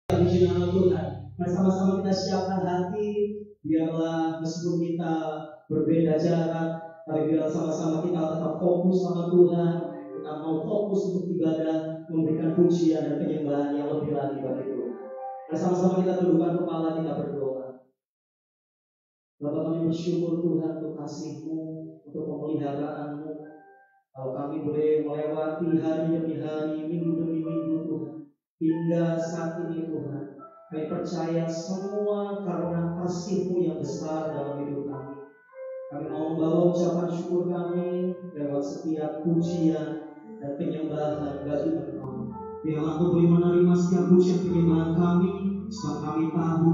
Puji nama Tuhan. Mari sama-sama kita siapkan hati, biarlah meskipun kita berbeda jarak, tapi biarlah sama-sama kita tetap fokus sama Tuhan. Kita mau fokus untuk ibadah, memberikan pujian dan penyembahan yang lebih lagi bagi Tuhan. Mari sama-sama kita tundukkan kepala, kita berdoa. Bapa, kami bersyukur Tuhan untuk kasih-Mu, untuk pemeliharaanmu. Kalau kami boleh melewati hari demi hari, minggu demi minggu Tuhan, hingga saat ini Tuhan, kami percaya semua karena kasih-Mu yang besar dalam hidup kami. Kami mau membawa ucapan syukur kami lewat setiap pujian dan penyembahan bagi Engkau. Biarlah Engkau boleh menerima setiap pujian penyembahan kami, sebab kami tahu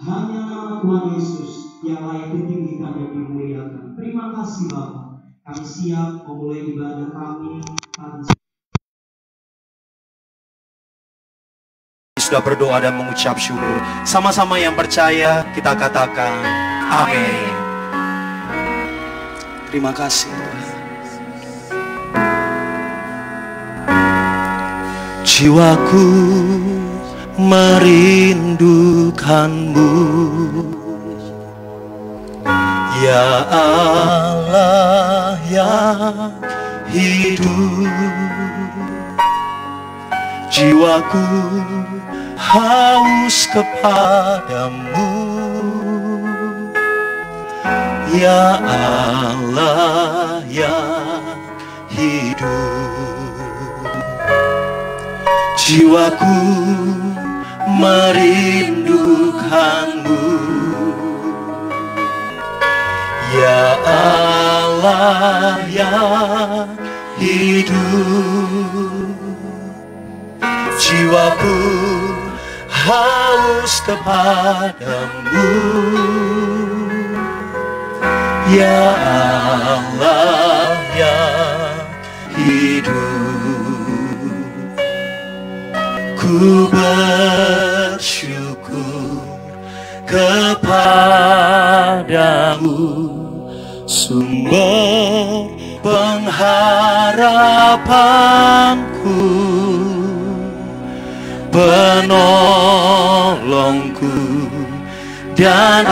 hanya nama Tuhan Yesus yang layak ditinggikan dan dimuliakan. Terima kasih Bapa. Kami siap memulai ibadah kami. Sudah berdoa dan mengucap syukur. Sama-sama yang percaya kita katakan amin. Terima kasih Tuhan. Jiwaku merindukanmu, ya Allah yang hidup. Jiwaku haus kepadamu, ya Allah yang hidup. Jiwaku merindukanmu, ya Allah yang hidup. Jiwaku haus kepadamu, ya Allah yang hidup. Ku bersyukur kepadamu, sumber pengharapanku, penolongku dan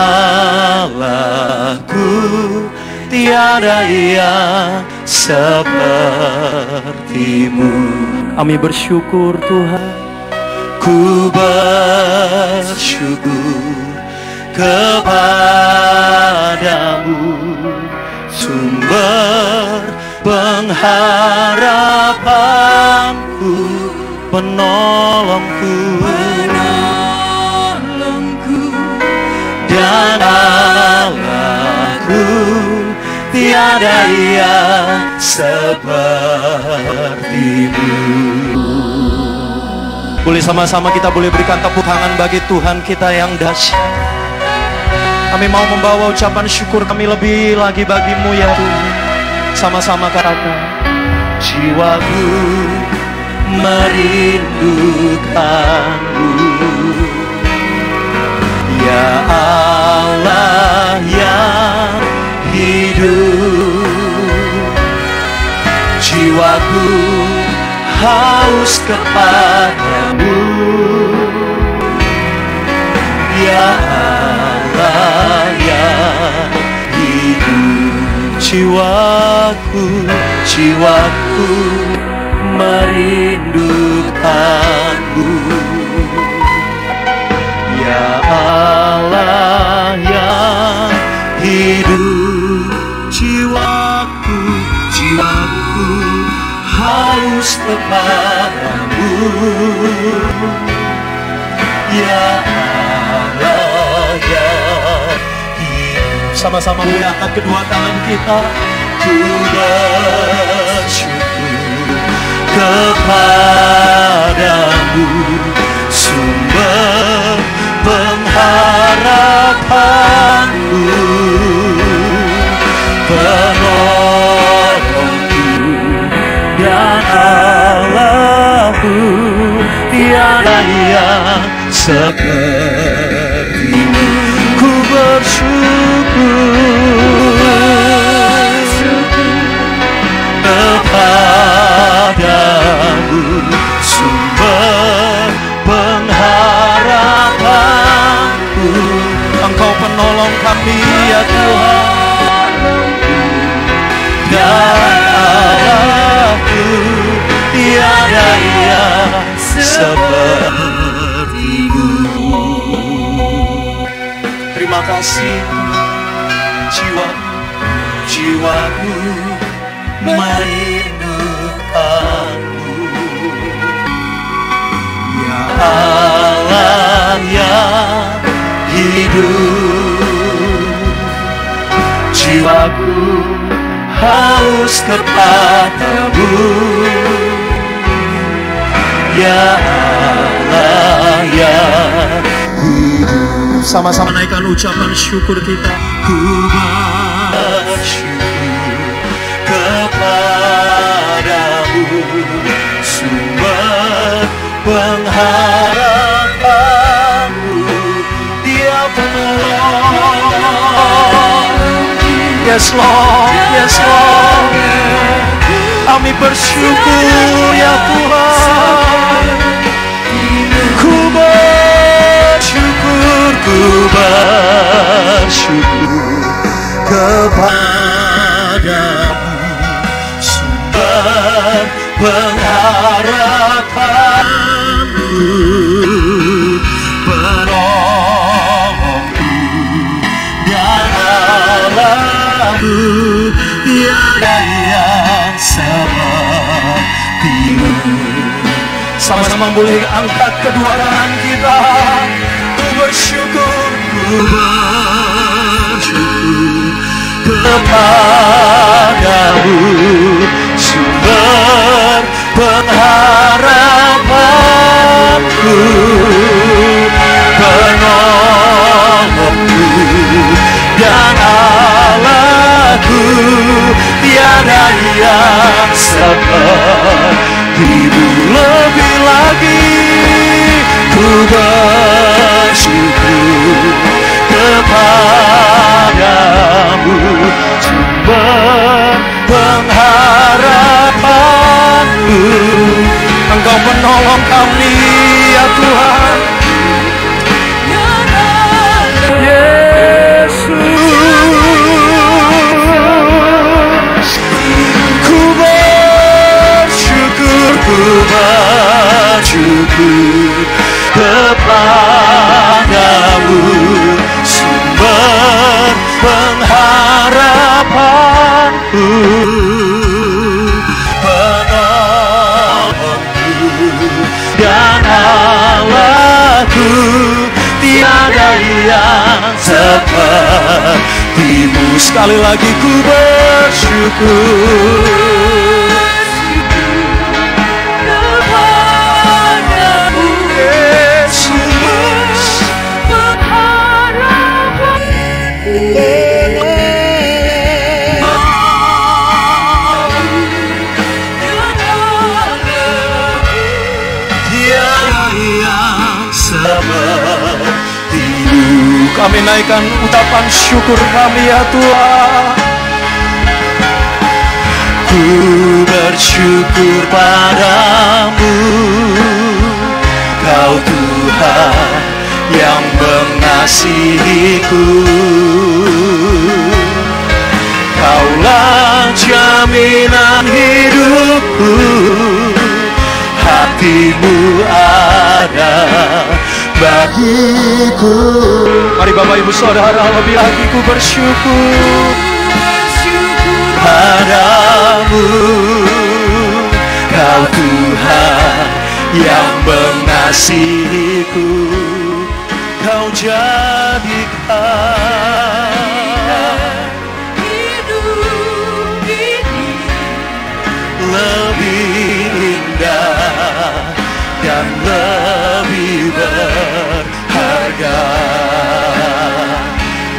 Allahku, tiada yang sepertimu. Kami bersyukur Tuhan. Ku bersyukur kepadamu, sumber pengharapanku, penolongku, dan Allahku, tiada yang sepertimu. Boleh sama-sama kita boleh berikan tepuk tangan bagi Tuhan kita yang dahsyat. Kami mau membawa ucapan syukur kami lebih lagi bagi-Mu ya Tuhan. Sama-sama katakan, jiwaku merindukanmu, ya Allah yang hidup. Jiwaku haus kepadamu, ya Allah yang hidup. Jiwaku merindukanmu, ya Allah yang hidup. Jiwaku haus kepadamu, ya Allah yang hidup. Sama-sama mengangkat kedua tangan kita. Ku bersyukur kepadamu, sumber pengharapanku, penolongku dan Allahku, tiada yang sepertimu. Ku bersyukur kepadamu, sumber pengharapan kami ya Tuhan, dan Allahku tiada yang seperti-Mu. Terima kasih jiwaku merindukanmu, ya Allah yang hidup. Jiwaku haus kepadamu, ya Allah yang hidup. Sama-sama naikkan ucapan syukur kita. Ku bersyukur kepadamu, sumber pengharapanku, Dia penolong. Yes Lord, yes Lord. Kami bersyukur ya Tuhan. Ku bersyukur kepadamu, sumber pengharapanku, penolongku dan Allahku, tiada yang seperti-Mu. Sama-sama boleh angkat kedua tangan kita. Ku bersyukur kepadamu, sumber pengharapanku, penolongku dan Allahku, tiada yang seperti-Mu. Lebih lagi ku bersyukur kepadamu, sumber pengharapanku. Engkau penolong kami ya Tuhan. Yesus, ku bersyukur kepadamu, sumber pengharapanku, penolongku dan Allahku, tiada yang seperti-Mu. Sekali lagi ku bersyukur. Kami naikkan ucapan syukur kami ya Tuhan. Ku bersyukur padamu, Kau Tuhan yang mengasihiku. Kaulah jaminan hidupku, hati-Mu ada bagiku. Mari Bapak Ibu Saudara, lebih lagi ku bersyukur padamu, Kau Tuhan yang mengasihiku. Kau jadikan hidup ini lebih indah dan lebih berharga.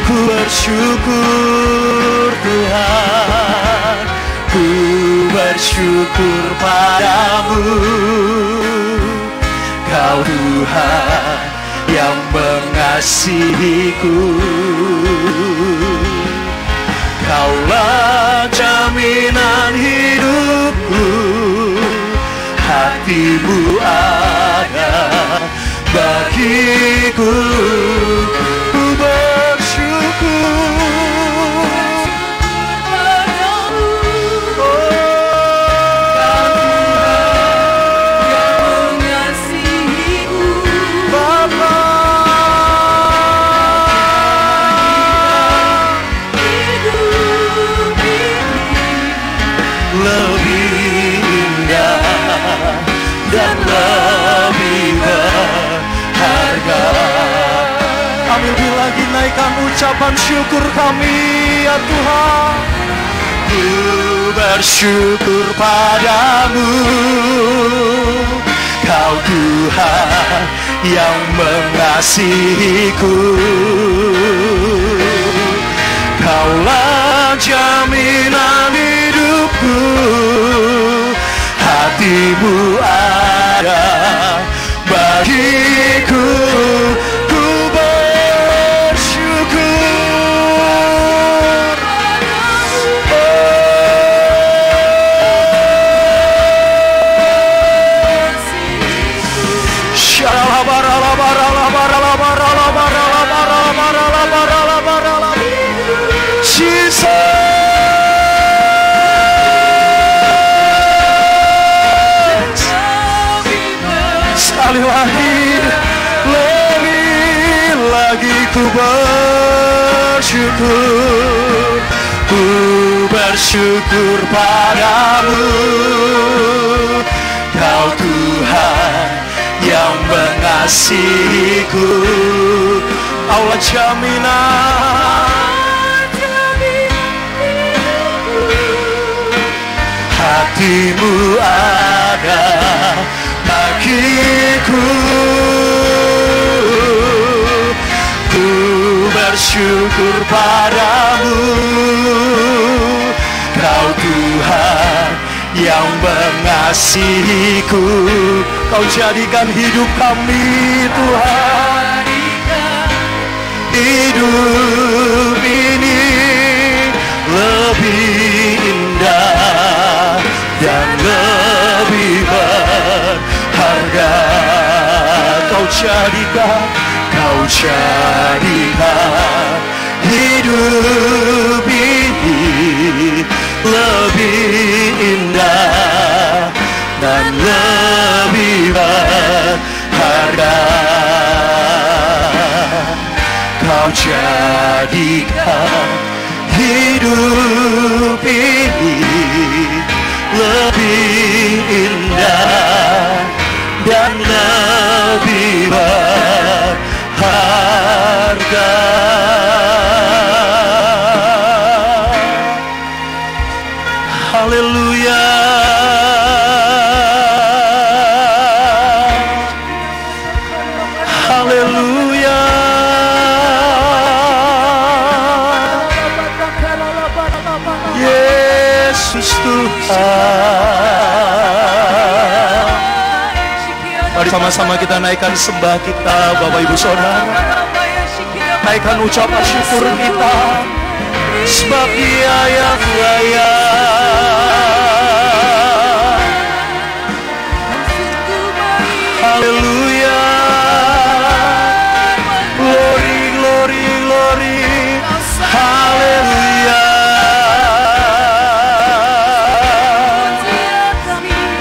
Ku bersyukur Tuhan, ku bersyukur padamu, Kau Tuhan yang mengasihiku. Kaulah jaminan hidupku, hati-Mu ada bagiku. Ku bersyukur naikkan ucapan syukur kami ya Tuhan. Ku bersyukur padamu, Kau Tuhan yang mengasihiku. Kaulah jaminan hidupku, hatimu ada bagiku. Ku bersyukur. Sekali lagi, lebih lagi ku bersyukur. Ku bersyukur padamu, Kau Tuhan yang mengasihiku. Allah jaminan hatimu ada bagiku. Ku bersyukur padamu, Kau Tuhan yang mengasihiku. Kau jadikan hidup kami Tuhan, hidup ini lebih indah dan lebih berharga. Kau jadikan hidup ini lebih indah dan lebih berharga. Kau jadikan hidup ini lebih indah dan lebih berharga. Haleluya. Haleluya. Yesus Tuhan. Mari sama-sama kita naikkan sembah kita, Bapak Ibu Saudara. Naikkan ucapan syukur kita, sebab Dia yang layak. Haleluya. Glory, glory, glory. Haleluya.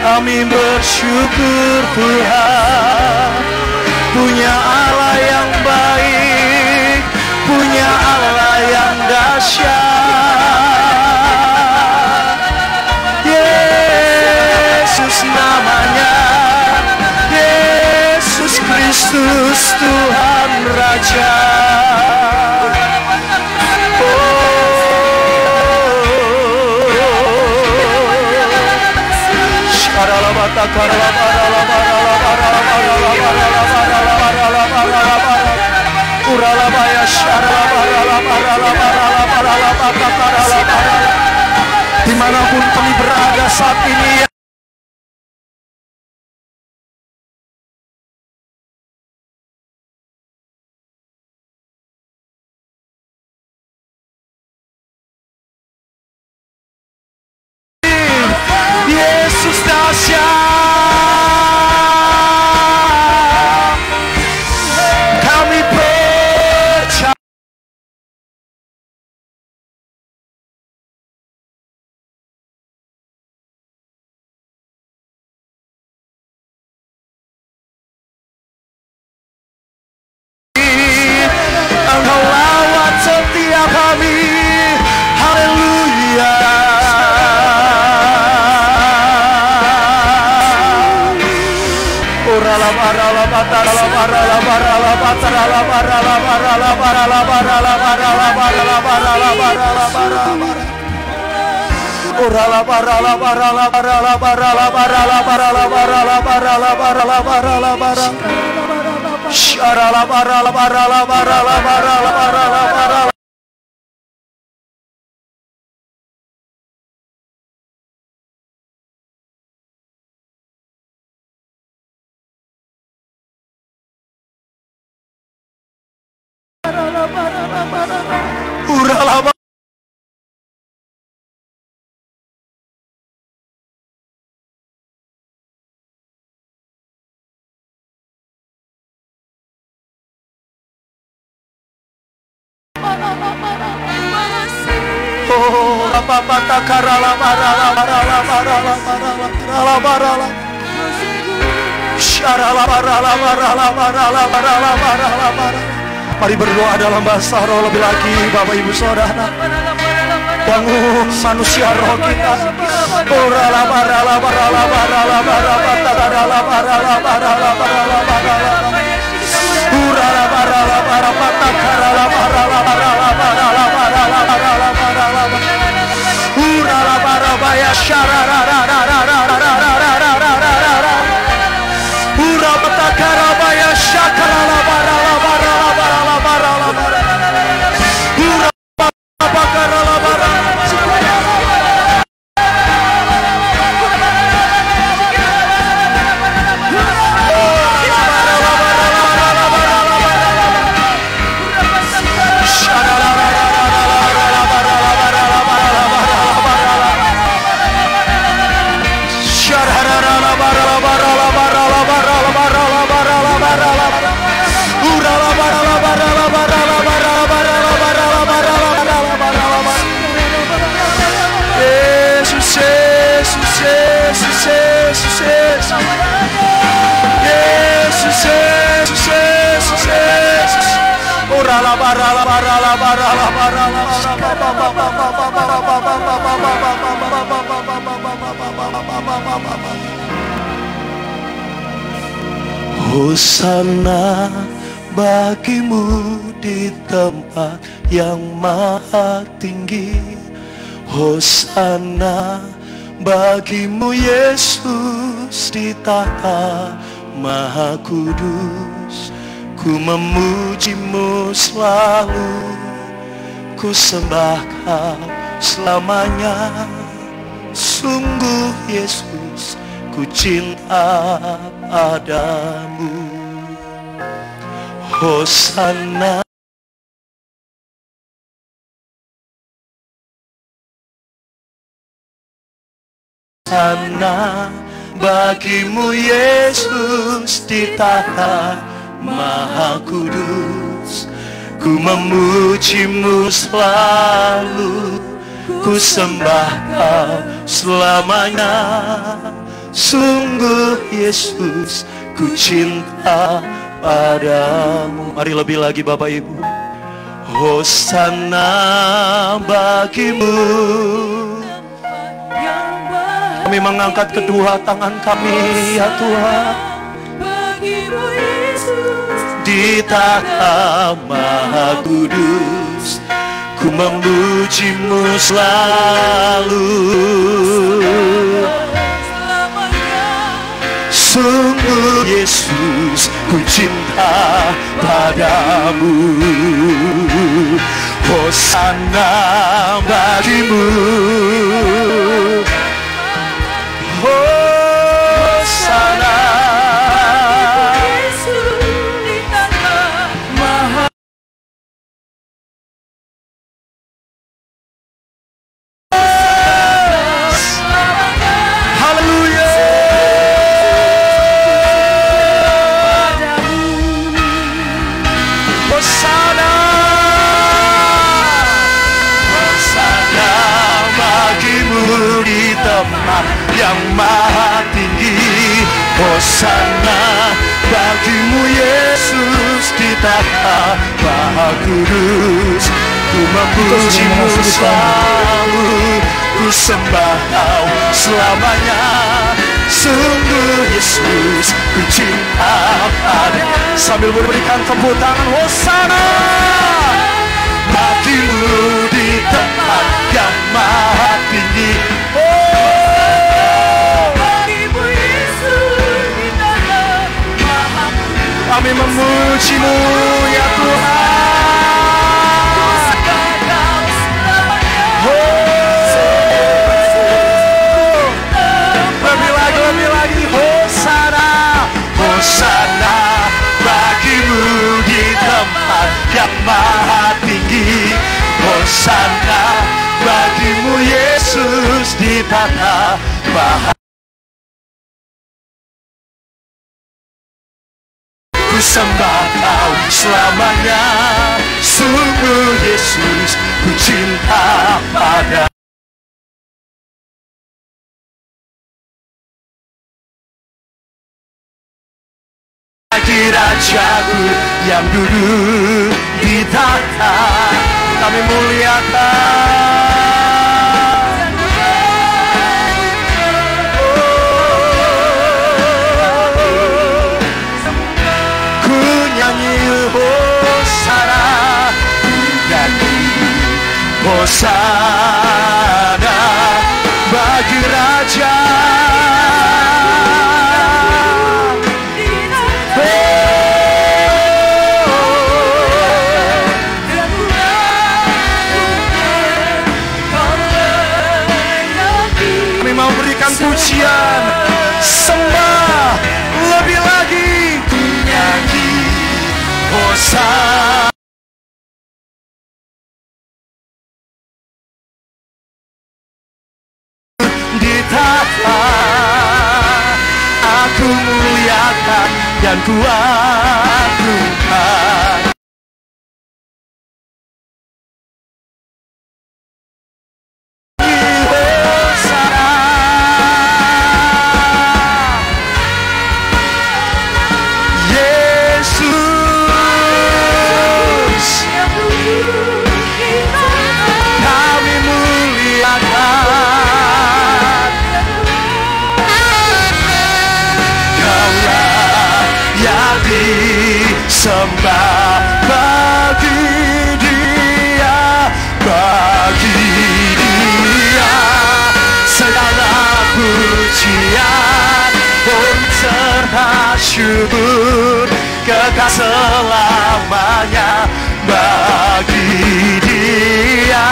Kami bersyukur Tuhan, punya Allah yang baik, punya Allah yang dahsyat. Yesus namanya, Yesus Kristus Tuhan Raja. Dimanapun kami berada saat ini. Yesus dahsyat. Mari berdoa dalam bahasa roh lebih lagi, Bapak Ibu Saudara. Bangun manusia roh kita. Hosana bagimu di tempat yang maha tinggi. Hosana bagimu Yesus di tahta maha kudus. Ku memujimu selalu, ku sembah kau selamanya. Sungguh Yesus, ku cinta padamu. Hosana Hosana bagimu Yesus di tahta maha kudus. Ku memujimu selalu, ku sembah kau selamanya. Sungguh Yesus, ku cinta padamu. Mari lebih lagi Bapak Ibu. Hosana bagimu. Kami mengangkat kedua tangan kami ya Tuhan. Bagimu Yesus di tahta maha kudus. Ku memujimu selalu. Sungguh Yesus, ku cinta padamu. Hosana bagimu. Hosana Yesus di tahta maha. Haleluya. Hosana, Hosana bagimu di tempat yang maha tinggi. Hosana bagimu Yesus di tahta maha kudus. Ku memujimu selalu, ku ku sembah Kau selamanya. Sungguh Yesus, ku cinta padamu. Sambil memberikan tepuk tangan, Hosana bagimu di tempat yang maha tinggi. Bagimu Yesus di tempat maha tinggi. Kami memujimu ya Tuhan. Lebih lagi Hosana, Hosana bagimu di tempat yang maha tinggi. Hosana bagimu Yesus di tanah maha. Ku sembah Kau selamanya. Sungguh Yesus, ku cinta padamu. Rajaku yang duduk di tahta, kami muliakan. Ku nyanyi Hosana, nyanyi Hosana bagi Raja. Pujian, sembah, lebih lagi nyanyi Hosana. Di tahta aku muliakan dan ku agungkan. Sembah bagi Dia, bagi Dia segala pujian pun serta syukur kekal selamanya. Bagi Dia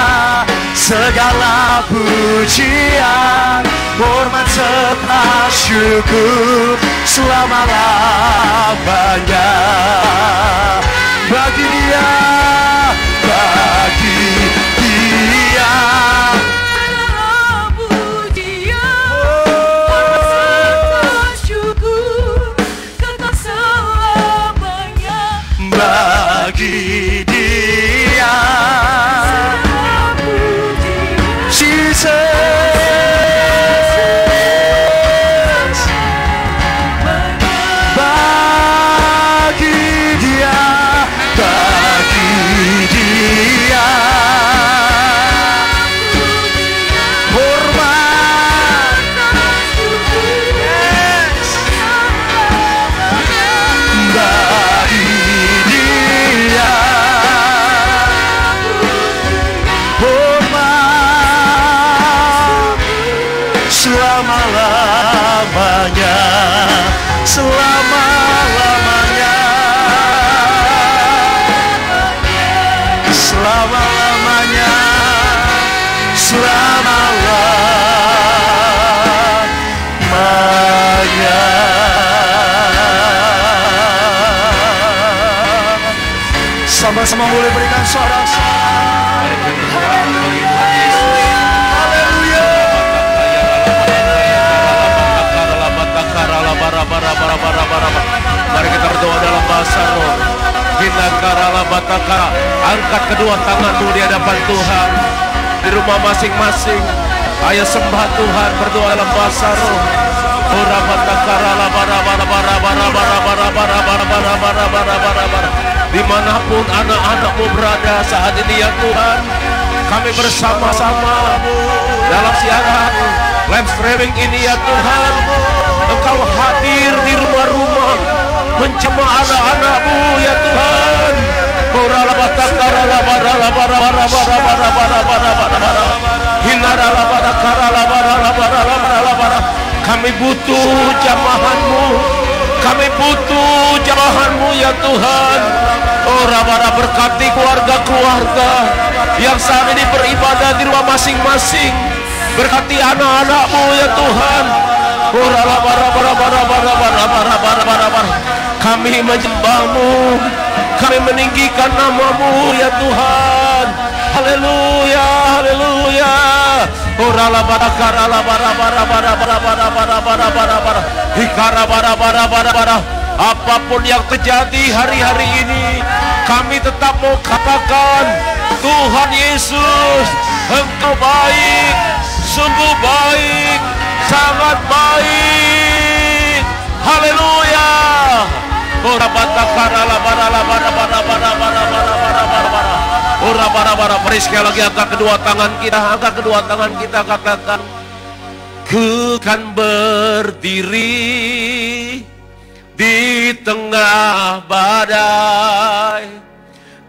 segala pujian, hormat serta syukur selama-lamanya. Bagi Dia, bagi Dia segala pujian, hormat serta syukur kekal selamanya. Bagi Dia segala pujian, Jesus. Bagi Dia, bagi Dia hormat, yes. Bagi Dia hormat selama-lamanya, selama-lamanya, selama-lamanya, selama-lamanya. Sama-sama boleh berikan sorak-sorak. Mari kita berdoa dalam bahasa roh. Angkat kedua tanganmu di hadapan Tuhan. Di rumah masing-masing, ayo sembah Tuhan, berdoa dalam bahasa roh. Dimanapun anak-anakmu berada saat ini ya Tuhan, Kami bersama-sama dalam siaran live streaming ini ya Tuhan. Engkau hadir di rumah-rumah, menjamah anak-anak-Mu ya Tuhan. Kami butuh jamahan-Mu, kami butuh jamahan-Mu ya Tuhan. Oh Rabara, berkati keluarga-keluarga yang saat ini beribadah di rumah masing-masing. Berkati anak-anak-Mu ya Tuhan. Oh Rabara, kami menyembah-Mu, kami meninggikan nama-Mu ya Tuhan. Haleluya, haleluya. Orala bara karala bara bara bara bara bara bara bara bara bara. Hikara bara bara bara bara. Apapun yang terjadi hari-hari ini, kami tetap mau katakan, Tuhan Yesus, Engkau baik, sungguh baik, sangat baik. Haleluya. Ora bata karala bara bara bara bara bara bara bara bara. Ora bara-bara, mari sekali lagi angkat kedua tangan kita, angkat kedua tangan kita, katakan, ku kan berdiri di tengah badai,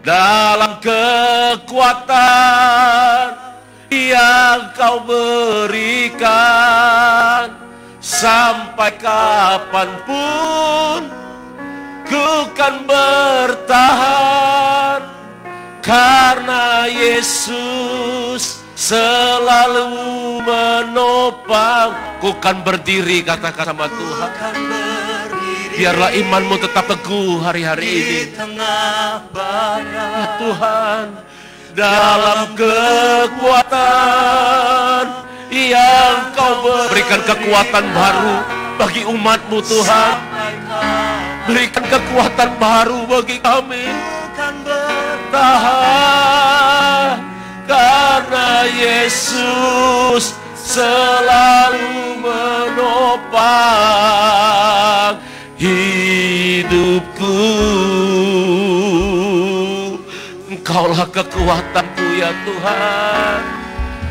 dalam kekuatan yang Kau berikan, sampai kapanpun ku kan bertahan. Karena Yesus selalu menopang. Ku kan berdiri, katakan sama Tuhan. Biarlah imanmu tetap teguh hari-hari ini. Ya Tuhan, dalam kekuatan yang Kau berikan kekuatan baru bagi umat-Mu Tuhan. Berikan kekuatan baru bagi kami. Tahan, karena Yesus selalu menopang hidupku. Engkaulah kekuatanku ya Tuhan,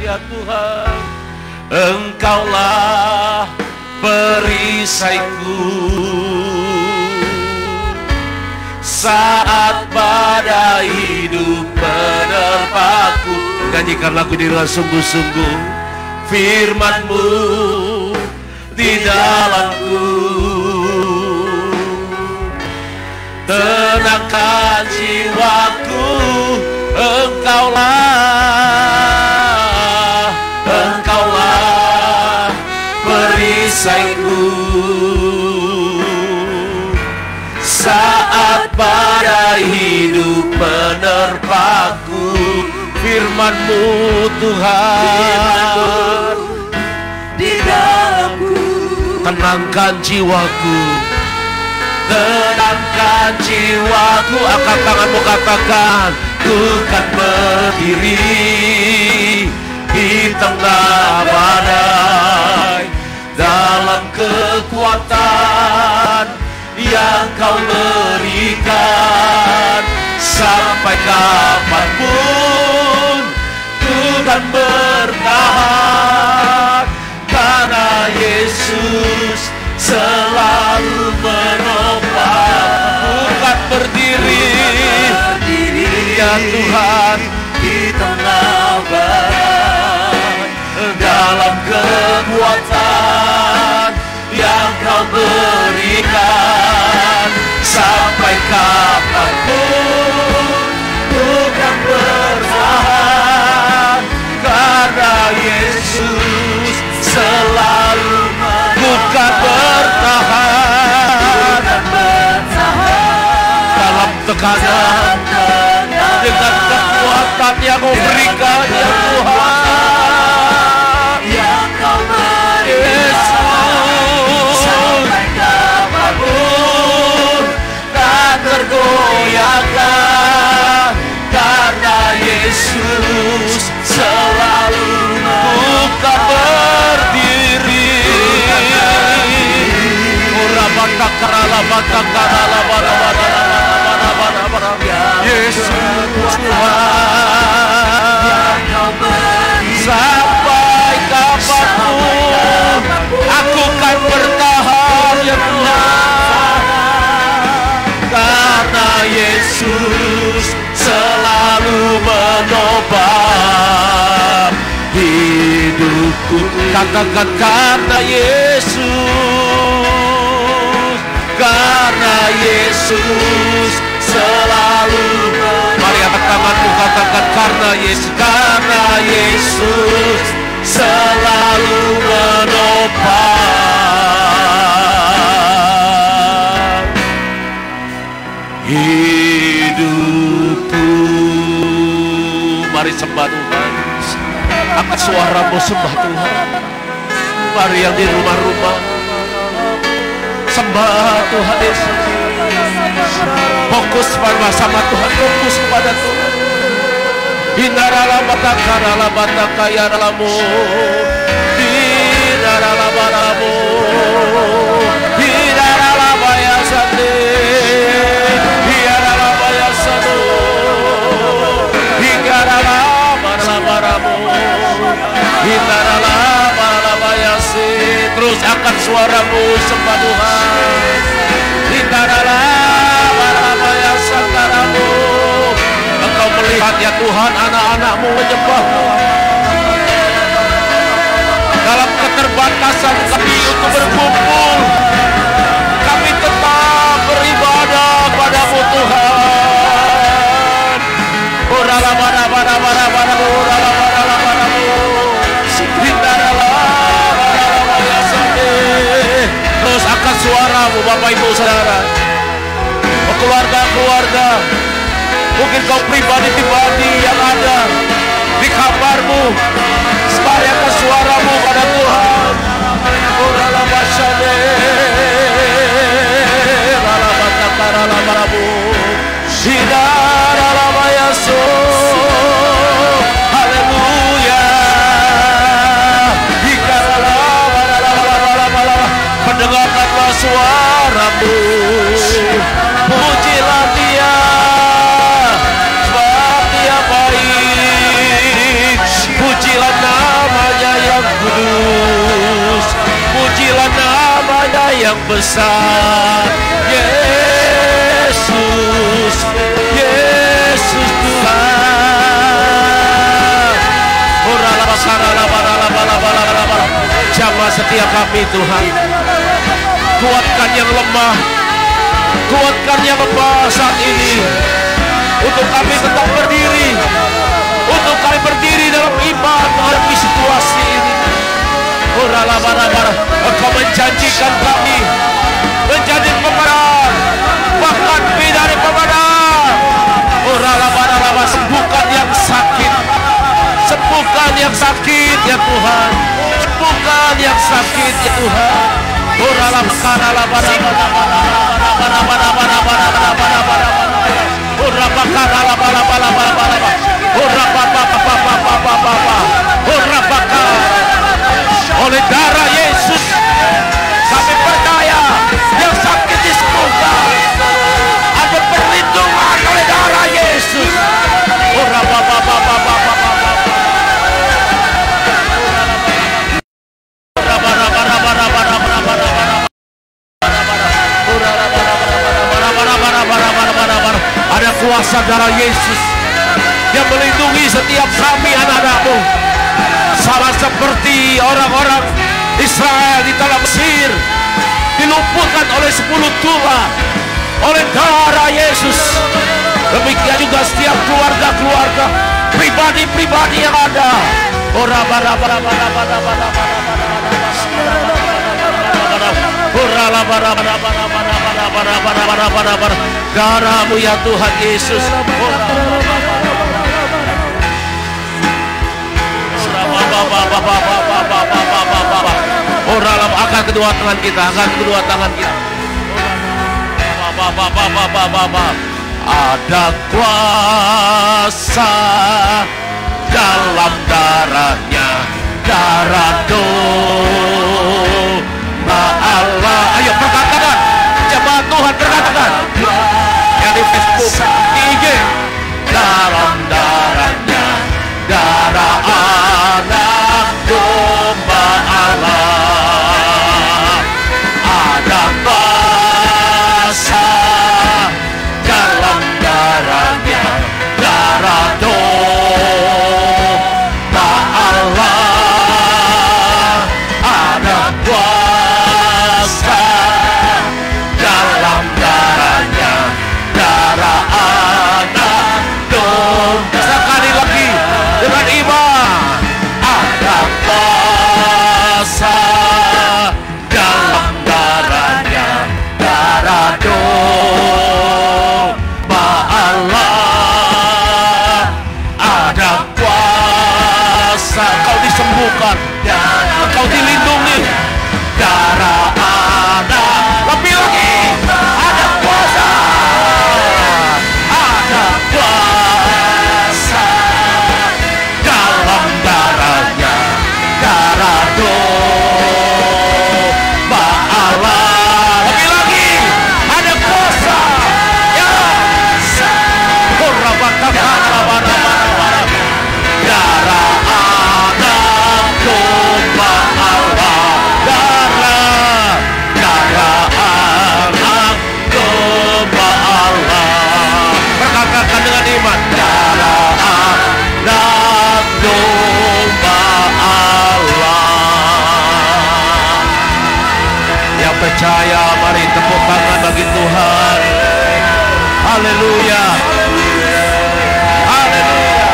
ya Tuhan. Engkaulah perisaiku saat badai hidup menerpaku. Nyanyikan lagu ini dengan sungguh-sungguh. Firman-Mu di dalamku, tenangkan jiwaku. Engkaulah perisaiku saat badai hidup menerpaku. Firman-Mu Tuhan di dalamku, tenangkan jiwaku, tenangkan jiwaku. Angkat tanganmu, katakan, ku kan berdiri di tengah badai, dalam kekuatan yang Kau berikan, sampai kapanpun ku kan bertahan. Karena Yesus selalu menopang. Ku kan berdiri ya Tuhan di tengah badai, dalam kekuatan yang Kau berikan, sampai kapanpun ku kan bertahan. Karena Yesus selalu bukan bertahan dalam tekanan, dengan kekuatan yang Kau berikan ya Tuhan. Tergoyahkan, karena Yesus selalu bukan berdiri. Yesus Tuhan, Katakan karena Yesus, karena Yesus selalu. Mari angkat tanganmu, katakan karena Yesus selalu menopang hidupku. Mari sembah Tuhan. Angkat suaramu, sembah Tuhan. Mari yang di rumah-rumah, sembah Tuhan Yesus. Fokus bersama Tuhan, fokus kepada Tuhan. Hindarala batakara batakaya lamu, hindarala baramu, hindarala bayasane, hindarala bayasano, hindarala baramu, hindarala barabayasi. Terus angkat suaramu, sembah Tuhan. Hindarala barabayasantaramu. Engkau melihat ya Tuhan, anak-anak-Mu menyembah dalam keterbatasan kami untuk berkumpul. Kami tetap beribadah padamu Tuhan. Urala bara bara bara bara urala bara bara terus angkat suaramu Bapak Ibu Saudara. Keluarga-keluarga, mungkin kau pribadi-pribadi yang ada di kamarmu, sebarkan suaramu pada Tuhan. Urala basyade, rala batakara la barabu, sidara la bayaso. Haleluya. Hikarala bala. Pendengarkanlah suaramu. Pujilah Dia, sebab Dia baik. Pujilah nama-Nya yang kudus, pujilah nama-Nya yang besar. Yesus, Yesus Tuhan. Jamah setiap kami Tuhan, kuatkan yang lemah, kuatkan yang lemah saat ini, untuk kami tetap berdiri, untuk kami berdiri dalam iman menghadapi situasi ini. Engkau menjanjikan kami menjadi pemenang, bahkan lebih dari pemenang. Sembuhkan yang sakit, sembuhkan yang sakit ya Tuhan, sembuhkan yang sakit ya Tuhan. Oleh darah Yesus kami percaya yang sakit disembuhkan. Ada perlindungan oleh darah Yesus. Ada kuasa darah Yesus yang melindungi setiap kami anak-anak-Mu, sama seperti orang-orang Israel di tanah Mesir dilumpuhkan oleh 10 tulah oleh darah Yesus. Demikian juga setiap keluarga-keluarga, pribadi-pribadi yang ada. Darah-Mu ya Tuhan Yesus. Angkat kedua tangan kita, angkat kedua tangan kita. Ada kuasa dalam darahnya, darah domba Allah. Ayo perkatakan, jemaat Tuhan perkatakan. Yang di Facebook, IG, dalam darahnya, darah anak domba Allah. Ada kuasa dalam darahnya, darah domba Allah. Haleluya. Haleluya.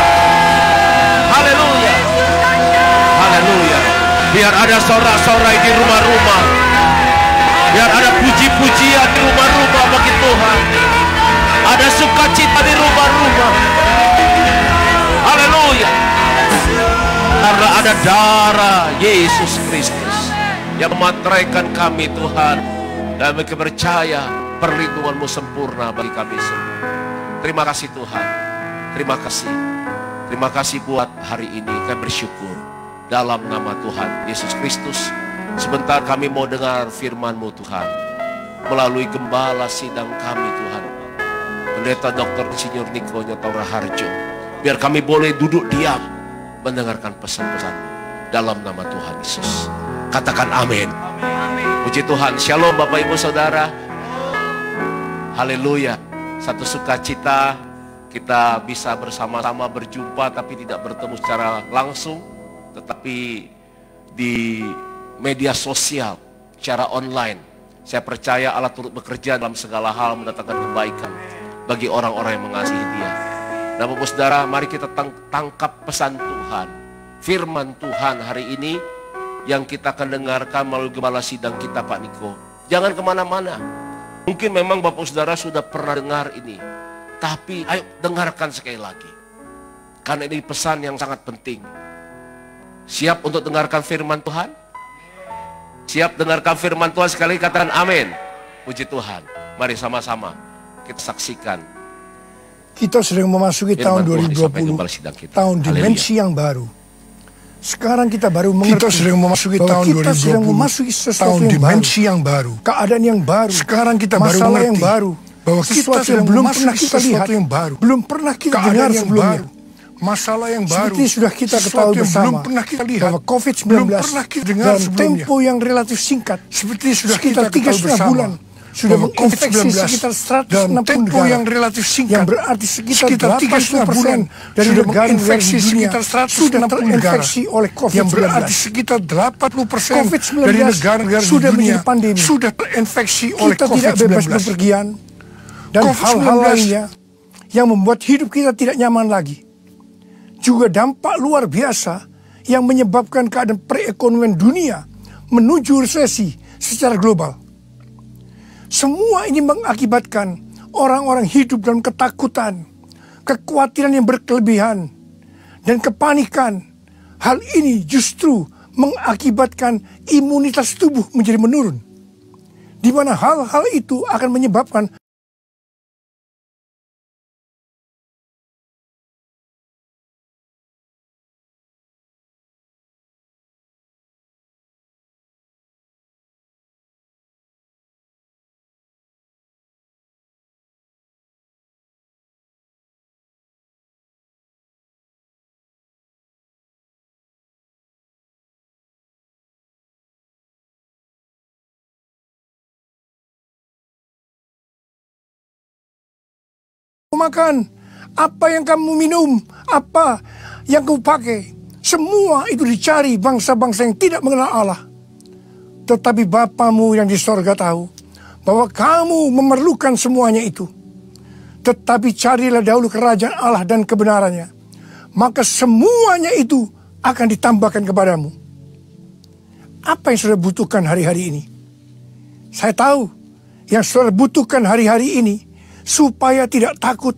Haleluya. Haleluya. Biar ada sorak-sorai di rumah-rumah. Biar ada puji-pujian di rumah-rumah bagi Tuhan. Ada sukacita di rumah-rumah. Haleluya. Karena ada darah Yesus Kristus yang memateraikan kami Tuhan. Dan kami percaya perlindungan-Mu sempurna bagi kami semua. Terima kasih Tuhan. Terima kasih. Terima kasih buat hari ini. Kami bersyukur. Dalam nama Tuhan Yesus Kristus. Sebentar kami mau dengar firman-Mu Tuhan. Melalui gembala sidang kami Tuhan. Pendeta Dr. Insinyur Niko Nyotaura Harjo. Biar kami boleh duduk diam. Mendengarkan pesan-pesan dalam nama Tuhan Yesus. Katakan amin. Puji Tuhan. Shalom Bapak Ibu Saudara. Haleluya. Satu sukacita kita bisa bersama-sama berjumpa tapi tidak bertemu secara langsung. Tetapi di media sosial, secara online. Saya percaya Allah turut bekerja dalam segala hal mendatangkan kebaikan bagi orang-orang yang mengasihi Dia. Nah Bapak Saudara, mari kita tangkap pesan Tuhan. Firman Tuhan hari ini yang kita akan dengarkan melalui gembala sidang kita Pak Niko. Jangan kemana-mana. Mungkin memang Bapak Saudara sudah pernah dengar ini. Tapi ayo dengarkan sekali lagi. Karena ini pesan yang sangat penting. Siap untuk dengarkan firman Tuhan? Siap dengarkan firman Tuhan sekali katakan amin. Puji Tuhan. Mari sama-sama kita saksikan. Kita sedang memasuki tahun 2020. Tahun dimensi yang baru. Sekarang kita baru mengerti kita sedang memasuki tahun 2020, tahun dimensi yang baru, keadaan yang baru. Sekarang kita baru mengerti yang baru, bahwa kita yang belum pernah kita lihat, yang baru, belum pernah kita dengar sebelumnya. Masalah yang baru, seperti sudah kita ketahui bersama, belum pernah kita lihat, bahwa COVID-19 dalam tempo yang relatif singkat, seperti sudah sekitar 3,5 bulan, sudah menginfeksi sekitar 160 negara yang relatif singkat, yang berarti sekitar 3,5 bulan dari negara infeksi sekitar 160 sudah terinfeksi oleh COVID-19, yang berarti sekitar 80% dari negara-negara sudah menjadi pandemi, sudah terinfeksi oleh COVID-19. Kita tidak bebas bepergian dan hal-hal lainnya yang membuat hidup kita tidak nyaman lagi. Juga dampak luar biasa yang menyebabkan keadaan perekonomian dunia menuju resesi secara global. Semua ini mengakibatkan orang-orang hidup dalam ketakutan, kekhawatiran yang berkelebihan, dan kepanikan. Hal ini justru mengakibatkan imunitas tubuh menjadi menurun, di mana hal-hal itu akan menyebabkan makan, apa yang kamu minum, apa yang kamu pakai, semua itu dicari bangsa-bangsa yang tidak mengenal Allah. Tetapi Bapamu yang di sorga tahu bahwa kamu memerlukan semuanya itu. Tetapi carilah dahulu kerajaan Allah dan kebenarannya, maka semuanya itu akan ditambahkan kepadamu. Apa yang saudara butuhkan hari-hari ini? Saya tahu yang saudara butuhkan hari-hari ini supaya tidak takut,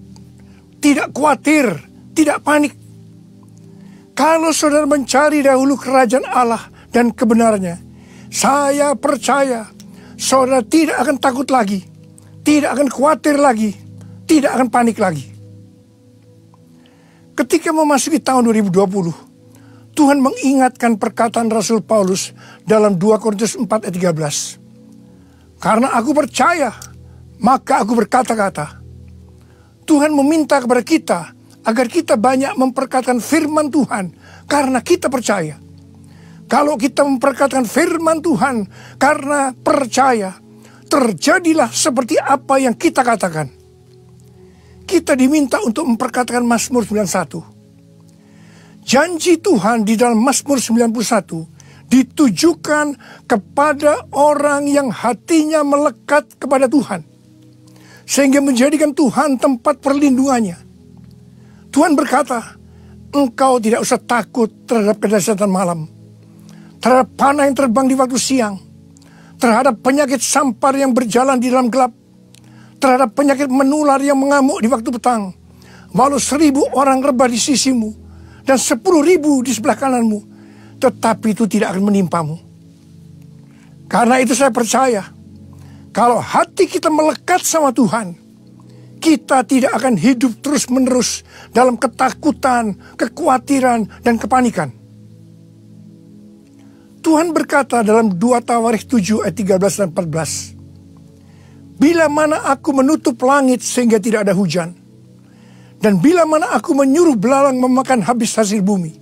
tidak khawatir, tidak panik. Kalau saudara mencari dahulu kerajaan Allah dan kebenarannya, saya percaya saudara tidak akan takut lagi, tidak akan khawatir lagi, tidak akan panik lagi. Ketika memasuki tahun 2020, Tuhan mengingatkan perkataan Rasul Paulus dalam 2 Korintus 4 ayat 13. Karena aku percaya, maka aku berkata-kata. Tuhan meminta kepada kita agar kita banyak memperkatakan firman Tuhan karena kita percaya. Kalau kita memperkatakan firman Tuhan karena percaya, terjadilah seperti apa yang kita katakan. Kita diminta untuk memperkatakan Mazmur 91. Janji Tuhan di dalam Mazmur 91 ditujukan kepada orang yang hatinya melekat kepada Tuhan. sehingga menjadikan Tuhan tempat perlindungannya. Tuhan berkata, engkau tidak usah takut terhadap kedahsyatan malam, terhadap panah yang terbang di waktu siang, terhadap penyakit sampar yang berjalan di dalam gelap, terhadap penyakit menular yang mengamuk di waktu petang. Walau 1000 orang rebah di sisimu dan 10.000 di sebelah kananmu, tetapi itu tidak akan menimpamu. Karena itu saya percaya, kalau hati kita melekat sama Tuhan, kita tidak akan hidup terus-menerus dalam ketakutan, kekhawatiran, dan kepanikan. Tuhan berkata dalam 2 Tawarikh 7 ayat 13 dan 14, bila mana aku menutup langit sehingga tidak ada hujan, dan bila mana aku menyuruh belalang memakan habis hasil bumi.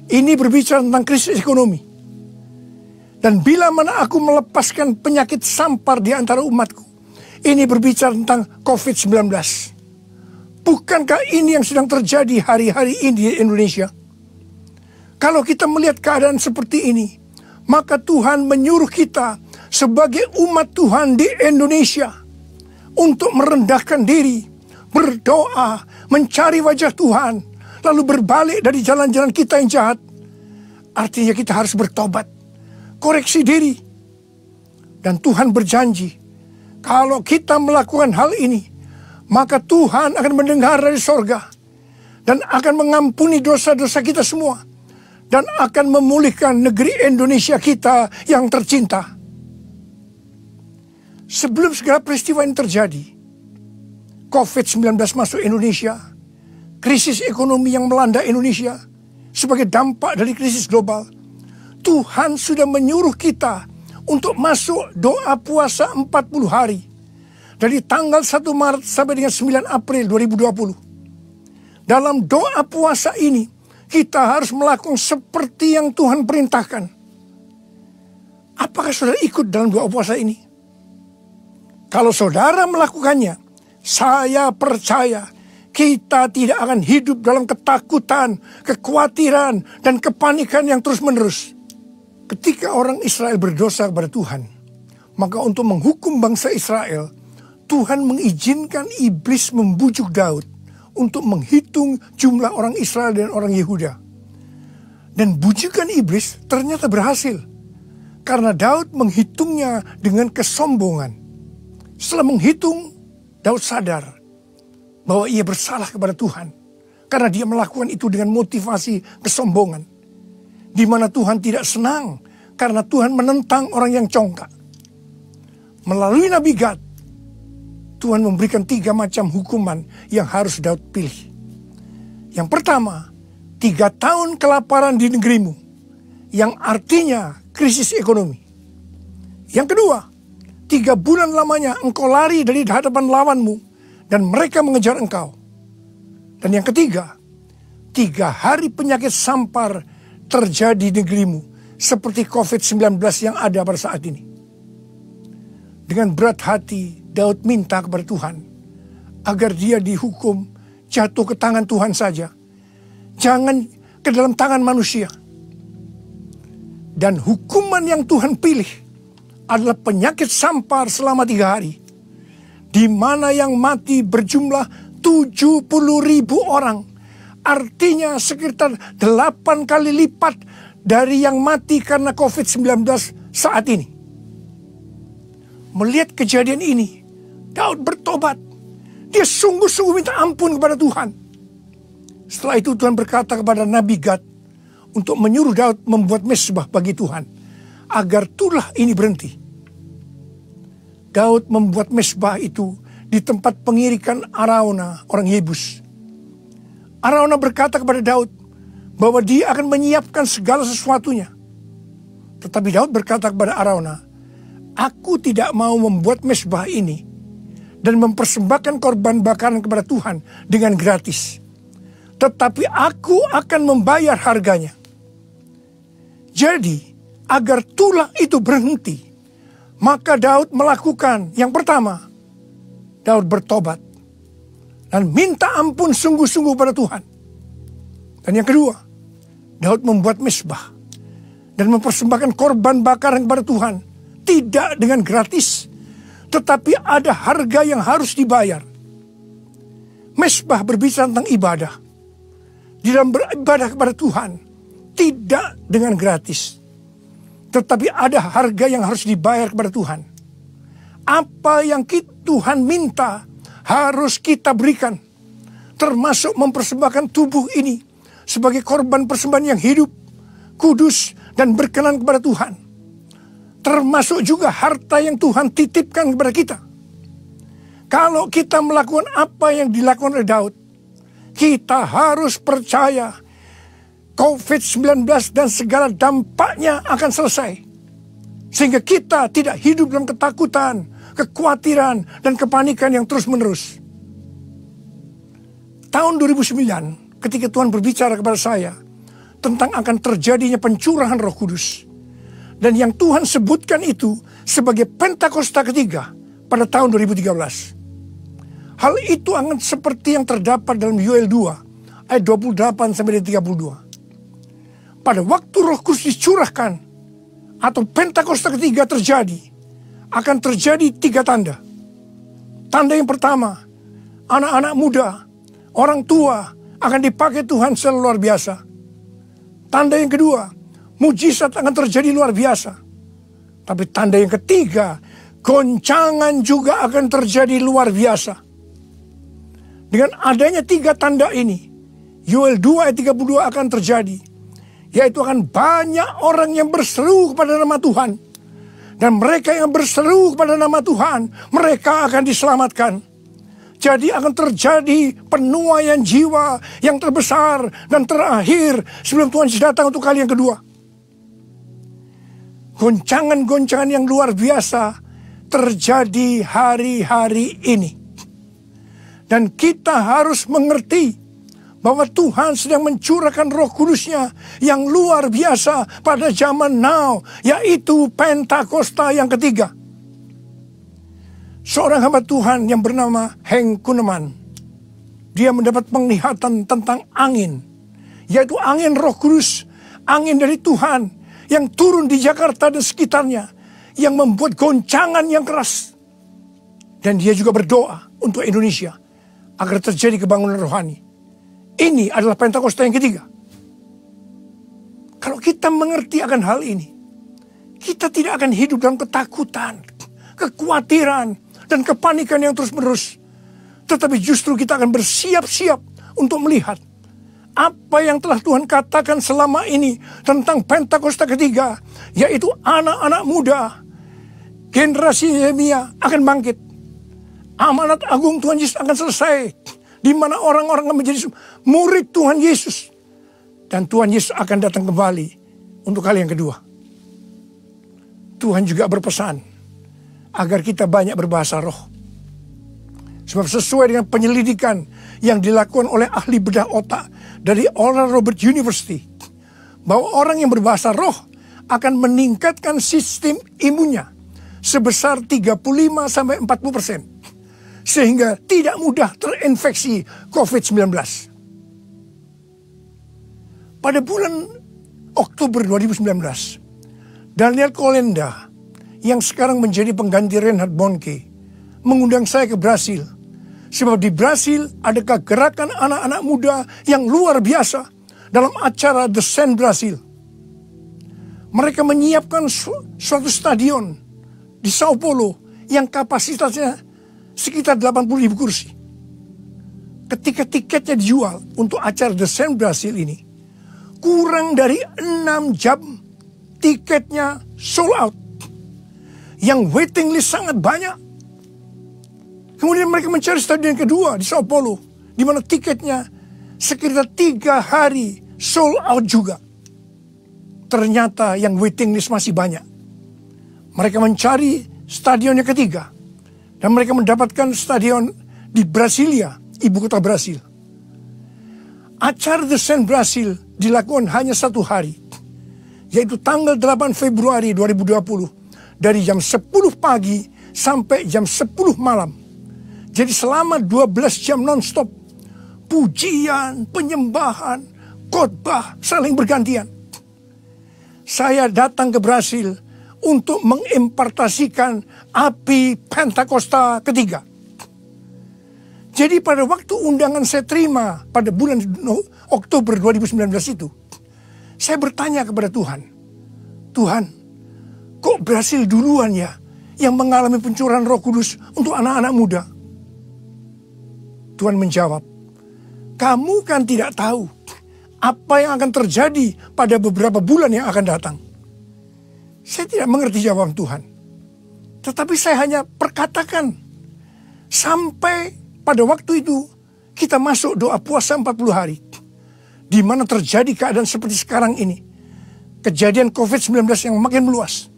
Ini berbicara tentang krisis ekonomi. Dan bila mana aku melepaskan penyakit sampar di antara umatku. Ini berbicara tentang COVID-19. Bukankah ini yang sedang terjadi hari-hari ini di Indonesia? Kalau kita melihat keadaan seperti ini, maka Tuhan menyuruh kita sebagai umat Tuhan di Indonesia untuk merendahkan diri, berdoa, mencari wajah Tuhan, lalu berbalik dari jalan-jalan kita yang jahat. Artinya kita harus bertobat, koreksi diri. Dan Tuhan berjanji, kalau kita melakukan hal ini, maka Tuhan akan mendengar dari sorga dan akan mengampuni dosa-dosa kita semua, dan akan memulihkan negeri Indonesia kita yang tercinta. Sebelum segala peristiwa ini terjadi, COVID-19 masuk Indonesia, krisis ekonomi yang melanda Indonesia sebagai dampak dari krisis global, Tuhan sudah menyuruh kita untuk masuk doa puasa 40 hari dari tanggal 1 Maret sampai dengan 9 April 2020. Dalam doa puasa ini kita harus melakukan seperti yang Tuhan perintahkan. Apakah saudara ikut dalam doa puasa ini? Kalau saudara melakukannya, saya percaya kita tidak akan hidup dalam ketakutan, kekhawatiran, dan kepanikan yang terus-menerus. Ketika orang Israel berdosa kepada Tuhan, maka untuk menghukum bangsa Israel, Tuhan mengizinkan iblis membujuk Daud untuk menghitung jumlah orang Israel dan orang Yehuda. Dan bujukan iblis ternyata berhasil, karena Daud menghitungnya dengan kesombongan. Setelah menghitung, Daud sadar bahwa ia bersalah kepada Tuhan, karena dia melakukan itu dengan motivasi kesombongan, di mana Tuhan tidak senang karena Tuhan menentang orang yang congkak. Melalui Nabi Gad, Tuhan memberikan 3 macam hukuman yang harus Daud pilih. Yang pertama, 3 tahun kelaparan di negerimu, yang artinya krisis ekonomi. Yang kedua, 3 bulan lamanya engkau lari dari hadapan lawanmu dan mereka mengejar engkau. Dan yang ketiga, 3 hari penyakit sampar terjadi di negerimu, seperti COVID-19 yang ada pada saat ini. Dengan berat hati, Daud minta kepada Tuhan agar dia dihukum jatuh ke tangan Tuhan saja, jangan ke dalam tangan manusia. Dan hukuman yang Tuhan pilih adalah penyakit sampar selama 3 hari, di mana yang mati berjumlah 70.000 orang. Artinya sekitar 8 kali lipat dari yang mati karena COVID-19 saat ini. Melihat kejadian ini, Daud bertobat. Dia sungguh-sungguh minta ampun kepada Tuhan. Setelah itu Tuhan berkata kepada Nabi Gad untuk menyuruh Daud membuat mezbah bagi Tuhan, agar tulah ini berhenti. Daud membuat mezbah itu di tempat pengirikan Arauna, orang Yebus. Arauna berkata kepada Daud bahwa dia akan menyiapkan segala sesuatunya. Tetapi Daud berkata kepada Arauna, aku tidak mau membuat mezbah ini dan mempersembahkan korban bakaran kepada Tuhan dengan gratis, tetapi aku akan membayar harganya. Jadi, agar tulah itu berhenti, maka Daud melakukan yang pertama, Daud bertobat dan minta ampun sungguh-sungguh pada Tuhan. Dan yang kedua, Daud membuat mezbah dan mempersembahkan korban bakaran kepada Tuhan, tidak dengan gratis, tetapi ada harga yang harus dibayar. Mezbah berbicara tentang ibadah. Di dalam beribadah kepada Tuhan, tidak dengan gratis. Tetapi ada harga yang harus dibayar kepada Tuhan. Apa yang Tuhan minta harus kita berikan. Termasuk mempersembahkan tubuh ini sebagai korban persembahan yang hidup, kudus, dan berkenan kepada Tuhan. Termasuk juga harta yang Tuhan titipkan kepada kita. Kalau kita melakukan apa yang dilakukan oleh Daud, kita harus percaya COVID-19 dan segala dampaknya akan selesai. Sehingga kita tidak hidup dalam ketakutan, kekhawatiran, dan kepanikan yang terus-menerus. Tahun 2009, ketika Tuhan berbicara kepada saya tentang akan terjadinya pencurahan Roh Kudus. Dan yang Tuhan sebutkan itu sebagai Pentakosta ketiga pada tahun 2013. Hal itu akan seperti yang terdapat dalam Yoel 2 ayat 28-32. Pada waktu Roh Kudus dicurahkan atau Pentakosta ketiga terjadi, akan terjadi 3 tanda. Tanda yang pertama, anak-anak muda, orang tua akan dipakai Tuhan secara luar biasa. Tanda yang kedua, mujizat akan terjadi luar biasa. Tapi tanda yang ketiga, goncangan juga akan terjadi luar biasa. Dengan adanya 3 tanda ini, Yoel 2 ayat 32 akan terjadi. Yaitu akan banyak orang yang berseru kepada nama Tuhan. Dan mereka yang berseru kepada nama Tuhan, mereka akan diselamatkan. Jadi akan terjadi penuaian jiwa yang terbesar dan terakhir sebelum Tuhan Yesus datang untuk kali yang kedua. Goncangan-goncangan yang luar biasa terjadi hari-hari ini. Dan kita harus mengerti bahwa Tuhan sedang mencurahkan Roh Kudus-Nya yang luar biasa pada zaman now, yaitu Pentakosta yang ketiga. Seorang hamba Tuhan yang bernama Henk Kuneman, dia mendapat penglihatan tentang angin, yaitu angin Roh Kudus, angin dari Tuhan yang turun di Jakarta dan sekitarnya, yang membuat goncangan yang keras. Dan dia juga berdoa untuk Indonesia agar terjadi kebangunan rohani. Ini adalah Pentakosta yang ketiga. Kalau kita mengerti akan hal ini, kita tidak akan hidup dalam ketakutan, kekhawatiran, dan kepanikan yang terus-menerus. Tetapi justru kita akan bersiap-siap untuk melihat apa yang telah Tuhan katakan selama ini tentang Pentakosta ketiga, yaitu anak-anak muda, generasi Yeremia akan bangkit. Amanat agung Tuhan Yesus akan selesai, di mana orang-orang akan menjadi murid Tuhan Yesus. Dan Tuhan Yesus akan datang kembali untuk kali yang kedua. Tuhan juga berpesan agar kita banyak berbahasa roh. Sebab sesuai dengan penyelidikan yang dilakukan oleh ahli bedah otak dari Oral Roberts University, bahwa orang yang berbahasa roh akan meningkatkan sistem imunnya sebesar 35-40%. Sehingga tidak mudah terinfeksi COVID-19. Pada bulan Oktober 2019, Daniel Kolenda yang sekarang menjadi pengganti Reinhard Bonnke mengundang saya ke Brasil. Sebab di Brasil ada gerakan anak-anak muda yang luar biasa dalam acara The Sen Brasil. Mereka menyiapkan suatu stadion di Sao Paulo yang kapasitasnya sekitar 80.000 kursi. Ketika tiketnya dijual untuk acara The Sen Brasil ini, kurang dari 6 jam tiketnya sold out. Yang waiting list sangat banyak. Kemudian mereka mencari stadion kedua di Sao Paulo, di mana tiketnya sekitar 3 hari sold out juga. Ternyata yang waiting list masih banyak. Mereka mencari stadion yang ketiga. Dan mereka mendapatkan stadion di Brasilia, ibu kota Brasil. Acara The Sen Brasil dilakukan hanya 1 hari, yaitu tanggal 8 Februari 2020, dari jam 10 pagi sampai jam 10 malam. Jadi selama 12 jam non-stop, pujian, penyembahan, khotbah saling bergantian. Saya datang ke Brasil untuk mengimpartasikan api Pentakosta ketiga. Jadi pada waktu undangan saya terima pada bulan Oktober 2019 itu, saya bertanya kepada Tuhan, Tuhan, kok Brasil duluan ya yang mengalami pencurahan Roh Kudus untuk anak-anak muda? Tuhan menjawab, kamu kan tidak tahu apa yang akan terjadi pada beberapa bulan yang akan datang. Saya tidak mengerti jawaban Tuhan. Tetapi saya hanya perkatakan. Sampai pada waktu itu kita masuk doa puasa 40 hari. Di mana terjadi keadaan seperti sekarang ini. Kejadian COVID-19 yang makin meluas.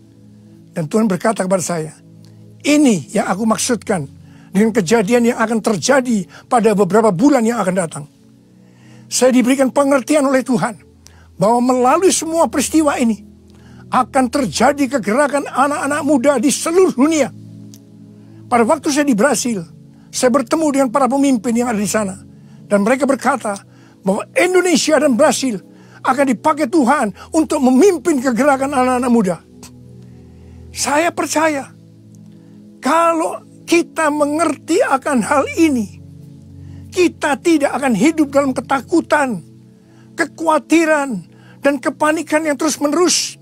Dan Tuhan berkata kepada saya, ini yang aku maksudkan dengan kejadian yang akan terjadi pada beberapa bulan yang akan datang. Saya diberikan pengertian oleh Tuhan bahwa melalui semua peristiwa ini akan terjadi kegerakan anak-anak muda di seluruh dunia. Pada waktu saya di Brasil, saya bertemu dengan para pemimpin yang ada di sana. Dan mereka berkata bahwa Indonesia dan Brasil akan dipakai Tuhan untuk memimpin kegerakan anak-anak muda. Saya percaya, kalau kita mengerti akan hal ini, kita tidak akan hidup dalam ketakutan, kekhawatiran, dan kepanikan yang terus-menerus.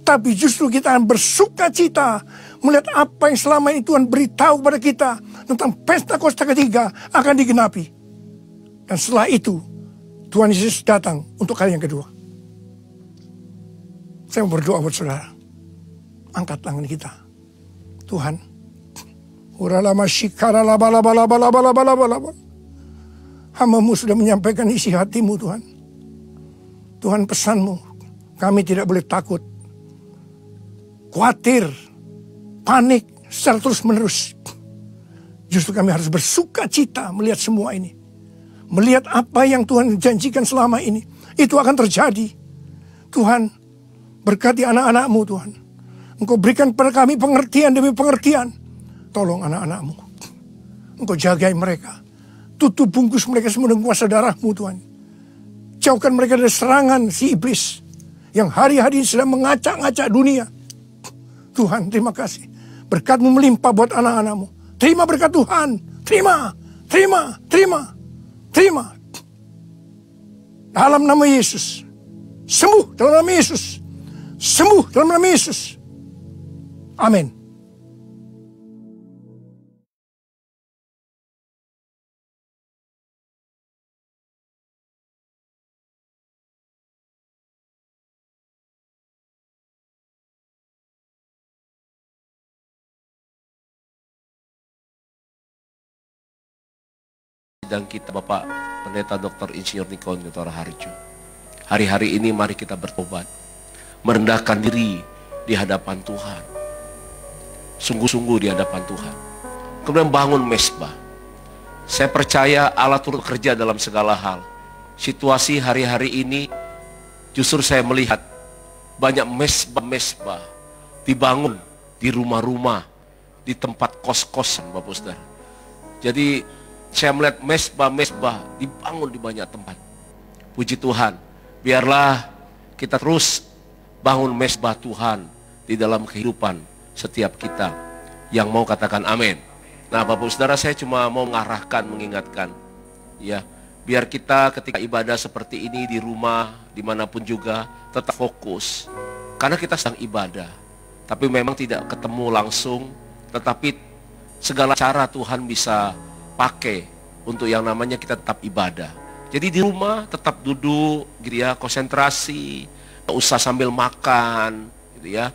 Tapi justru kita akan bersuka cita melihat apa yang selama ini Tuhan beritahu kepada kita tentang Pentakosta ketiga akan digenapi. Dan setelah itu, Tuhan Yesus datang untuk kali yang kedua. Saya mau berdoa buat saudara. Angkat tangan kita. Tuhan, hamba-Mu sudah menyampaikan isi hatimu, Tuhan. Tuhan, pesan-Mu, kami tidak boleh takut, khawatir, panik secara terus-menerus. Justru kami harus bersuka cita melihat semua ini. Melihat apa yang Tuhan janjikan selama ini. Itu akan terjadi. Tuhan, berkati anak-anak-Mu, Tuhan. Engkau berikan pada kami pengertian demi pengertian. Tolong anak-anak-Mu. Engkau jagai mereka. Tutup bungkus mereka semua dengan kuasa darah-Mu, Tuhan. Jauhkan mereka dari serangan si iblis yang hari-hari ini sedang mengacak-ngacak dunia. Tuhan, terima kasih. Berkat-Mu melimpah buat anak-anak-Mu. Terima berkat Tuhan. Terima, terima, terima, terima. Dalam nama Yesus. Sembuh dalam nama Yesus. Sembuh dalam nama Yesus. Amin. Dan kita Bapak Pendeta Dr. Insinyur Nikon Yutora Harjo. Hari-hari ini mari kita bertobat, merendahkan diri di hadapan Tuhan, sungguh-sungguh di hadapan Tuhan, kemudian bangun mesbah. Saya percaya Allah turut bekerja dalam segala hal. Situasi hari-hari ini justru saya melihat banyak mesbah-mesbah dibangun di rumah-rumah, di tempat kos-kosan, Bapak Saudara. Jadi saya melihat mesbah-mesbah dibangun di banyak tempat. Puji Tuhan, biarlah kita terus bangun mesbah Tuhan di dalam kehidupan setiap kita yang mau katakan amin. Nah, Bapak Saudara, saya cuma mau mengarahkan, mengingatkan, ya, biar kita ketika ibadah seperti ini di rumah, dimanapun juga, tetap fokus. Karena kita sedang ibadah, tapi memang tidak ketemu langsung, tetapi segala cara Tuhan bisa pakai untuk yang namanya kita tetap ibadah. Jadi di rumah tetap duduk gitu ya, konsentrasi, nggak usah sambil makan gitu ya,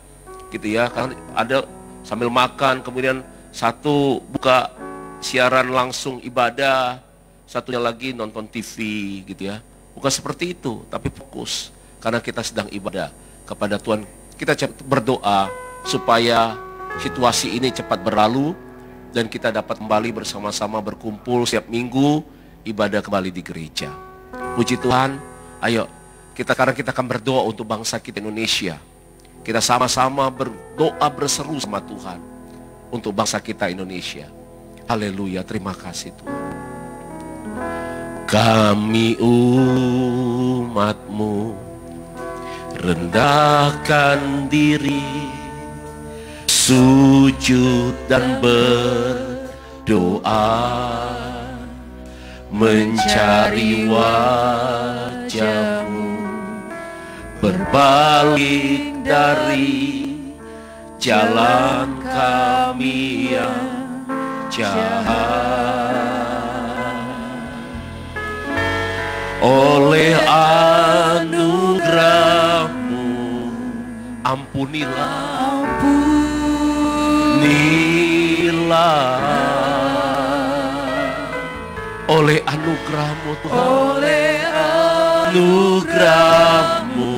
karena ada sambil makan kemudian satu buka siaran langsung ibadah, satunya lagi nonton TV gitu ya. Bukan seperti itu, tapi fokus karena kita sedang ibadah kepada Tuhan. Kita berdoa supaya situasi ini cepat berlalu dan kita dapat kembali bersama-sama berkumpul setiap minggu ibadah kembali di gereja. Puji Tuhan, ayo sekarang kita akan berdoa untuk bangsa kita Indonesia. Kita sama-sama berdoa berseru sama Tuhan untuk bangsa kita Indonesia. Haleluya, terima kasih Tuhan. Kami umat-Mu rendahkan diri sujud dan berdoa, mencari wajah-Mu, berbalik dari jalan kami yang jahat. Oleh anugerah-Mu ampunilah, oleh anugerah-Mu Tuhan, oleh anugerah-Mu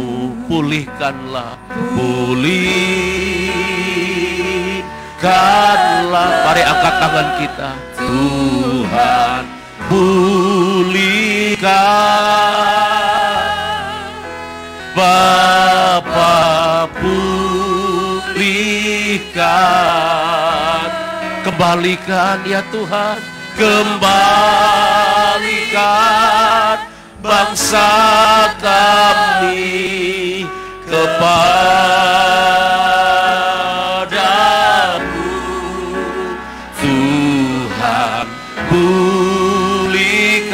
pulihkanlah, pulihkanlah. Mari angkat tangan kita. Tuhan pulihkan, Bapa pulihkan, kembalikan ya Tuhan, kembalikan bangsa kami kepadamu. Tuhan pulihkan,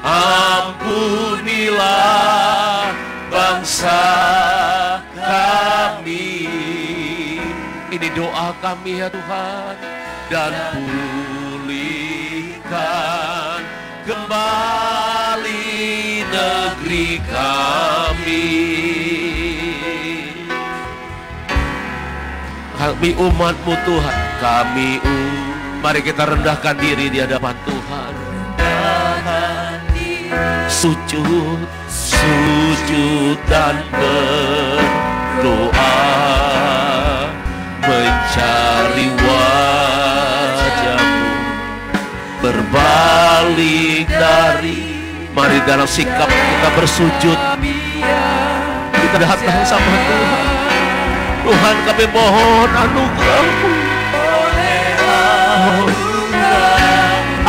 ampunilah bangsa kami. Ini doa kami ya Tuhan. Dan pulihkan kembali negeri kami. Kami umat-Mu Tuhan, mari kita rendahkan diri di hadapan Tuhan. Sujud dan berdoa, mencari wajah-Mu, berbalik dari. Mari dalam sikap kita bersujud, kita datang sama Tuhan. Tuhan, kami mohon anugerah-Mu,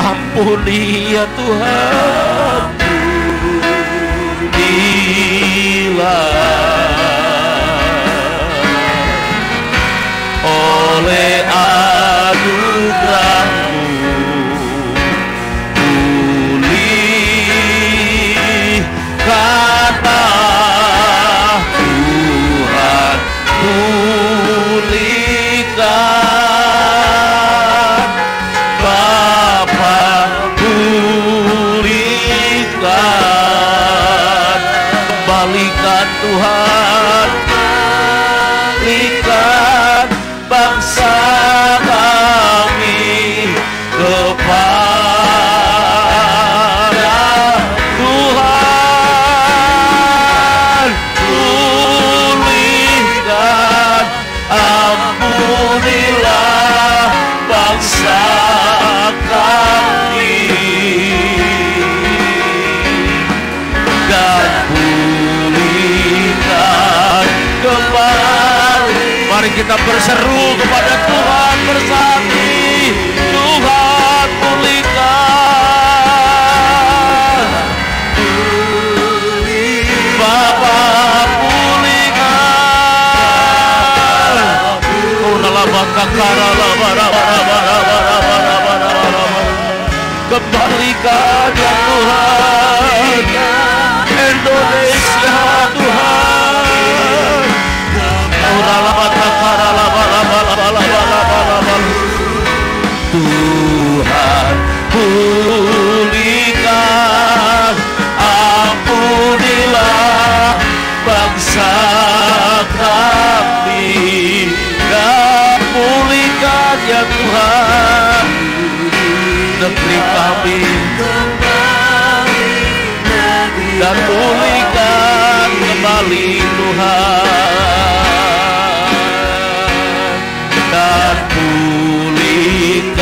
ampuni ya Tuhan, oleh anugerah-Mu pulihkanlah, Tuhan pulihkan, Bapa pulihkan, kembalikan Tuhan, kembalikan bangsa kami kepada Tuhan. Pulihkan, ampunilah bangsa kami, dan pulihkan kembali. Mari kita berseru kepada Tuhan bersama. Tuhan pulihkan, Bapa pulihkan. Kembalikan ya Tuhan Indonesia Tuhan. Tuhan pulihkan, ampunilah bangsa kami, dan pulihkan ya Tuhan negeri kami, dan pulihkan kembali Tuhan, dan pulihkan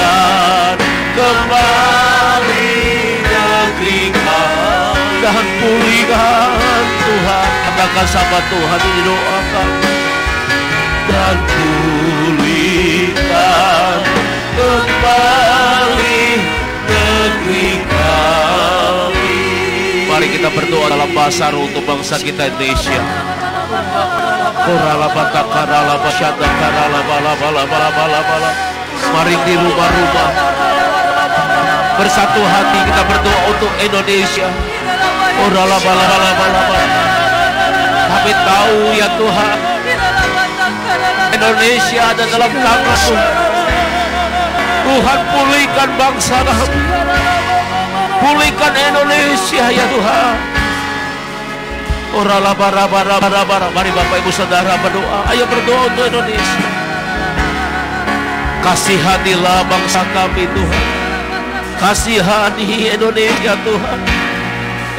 kembali negeri kami, dan pulihkan Tuhan. Katakan sama Tuhan, ini doakan. Dan pulihkan kembali negeri kami. Mari kita berdoa dalam bahasa roh untuk bangsa kita Indonesia. Mari di rumah-rumah bersatu hati kita berdoa untuk Indonesia. Kami tahu ya Tuhan, Indonesia ada dalam tangan-Mu. Tuhan, pulihkan bangsa kami, pulihkan Indonesia ya Tuhan. Mari Bapak Ibu Saudara berdoa. Ayo berdoa untuk Indonesia. Kasihanilah bangsa kami Tuhan. Kasihani Indonesia Tuhan.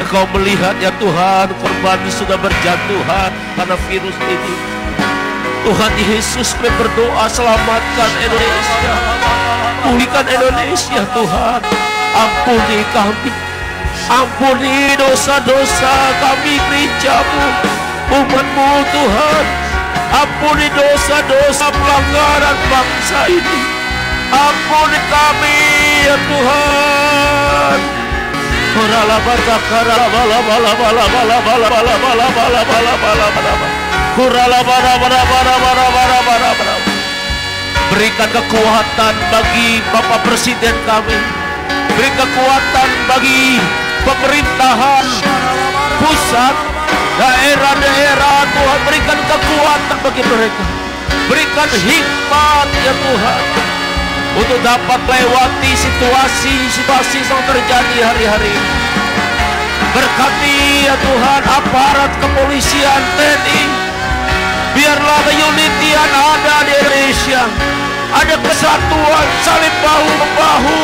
Engkau melihat ya Tuhan, korban sudah berjatuhan karena virus ini. Tuhan Yesus, kami berdoa, selamatkan Indonesia, pulihkan Indonesia Tuhan. Ampuni kami, ampuni dosa-dosa kami gereja-Mu, umat-Mu Tuhan. Ampuni dosa-dosa pelanggaran bangsa ini. Ampuni kami ya Tuhan. Berikan kekuatan bagi Bapak Presiden kami. Beri kekuatan bagi pemerintahan pusat, daerah-daerah Tuhan. Berikan kekuatan bagi mereka. Berikan hikmat ya Tuhan, untuk dapat melewati situasi-situasi yang terjadi hari-hari ini. Berkati ya Tuhan aparat kepolisian, TNI. Biarlah keunitian ada di Indonesia. Ada kesatuan saling bahu-membahu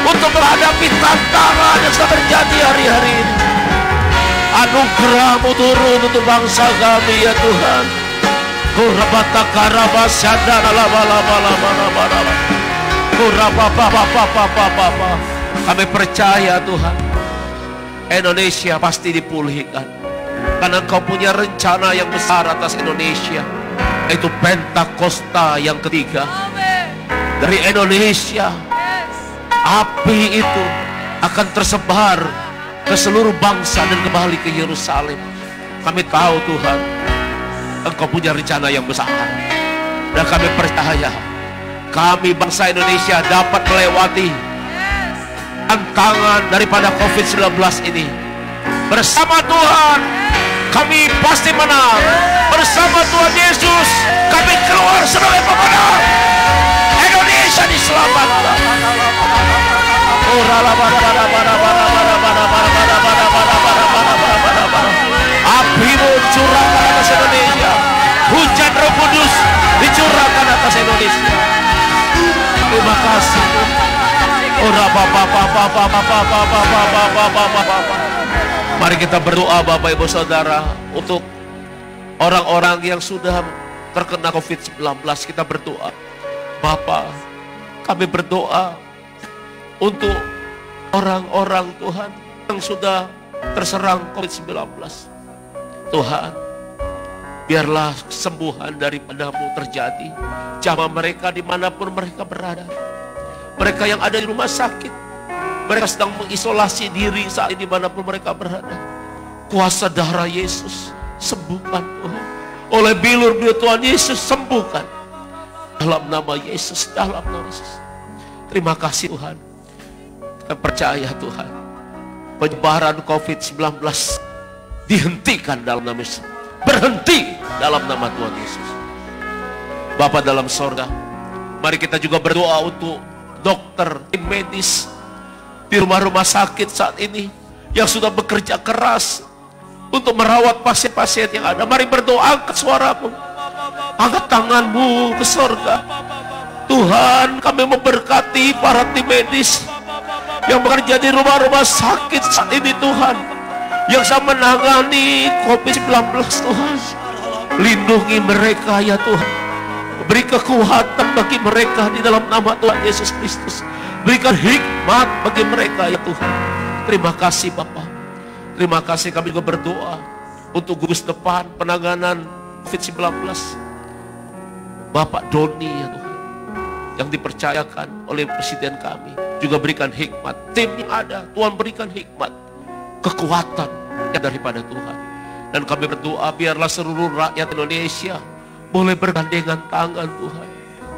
untuk menghadapi tantangan yang sedang terjadi hari-hari ini. Anugerah-Mu turun untuk bangsa kami ya Tuhan. Kami percaya Tuhan, Indonesia pasti dipulihkan, karena Engkau punya rencana yang besar atas Indonesia, yaitu Pentakosta yang ketiga. Dari Indonesia, api itu akan tersebar ke seluruh bangsa dan kembali ke Yerusalem. Kami tahu Tuhan, Engkau punya rencana yang besar, dan kami percaya kami bangsa Indonesia dapat melewati tantangan daripada COVID-19 ini. Bersama Tuhan kami pasti menang. Bersama Tuhan Yesus kami keluar sebagai pemenang. Indonesia diselamatkan. Api-Mu curahkan atas Indonesia. Hujan Roh Kudus dicurahkan atas Indonesia. Terima kasih. Mari kita berdoa Bapak Ibu Saudara untuk orang-orang yang sudah terkena COVID-19. Kita berdoa. Bapa, kami berdoa untuk orang-orang Tuhan yang sudah terserang COVID-19. Tuhan, biarlah kesembuhan daripada-Mu terjadi. Jamah mereka dimanapun mereka berada. Mereka yang ada di rumah sakit, mereka sedang mengisolasi diri saat ini dimanapun mereka berada. Kuasa darah Yesus, sembuhkan Tuhan. Oleh bilur-bilur Tuhan Yesus, sembuhkan. Dalam nama Yesus, dalam nama Yesus. Terima kasih Tuhan. Kita percaya Tuhan, penyebaran COVID-19 dihentikan dalam nama Yesus. Berhenti dalam nama Tuhan Yesus. Bapa dalam sorga, mari kita juga berdoa untuk dokter, tim medis di rumah-rumah sakit saat ini yang sudah bekerja keras untuk merawat pasien-pasien yang ada. Mari berdoa, angkat suaramu, angkat tanganmu ke sorga. Tuhan, kami memberkati para tim medis yang bekerja di rumah-rumah sakit saat ini Tuhan, yang sedang menangani COVID-19 Tuhan. Lindungi mereka ya Tuhan. Beri kekuatan bagi mereka di dalam nama Tuhan Yesus Kristus. Berikan hikmat bagi mereka ya Tuhan. Terima kasih Bapa. Terima kasih, kami juga berdoa untuk gugus depan penanganan COVID-19. Bapak Doni ya Tuhan, yang dipercayakan oleh Presiden kami. Juga berikan hikmat. Tim yang ada, Tuhan berikan hikmat, kekuatan yang daripada Tuhan. Dan kami berdoa biarlah seluruh rakyat Indonesia boleh bergandengan tangan Tuhan.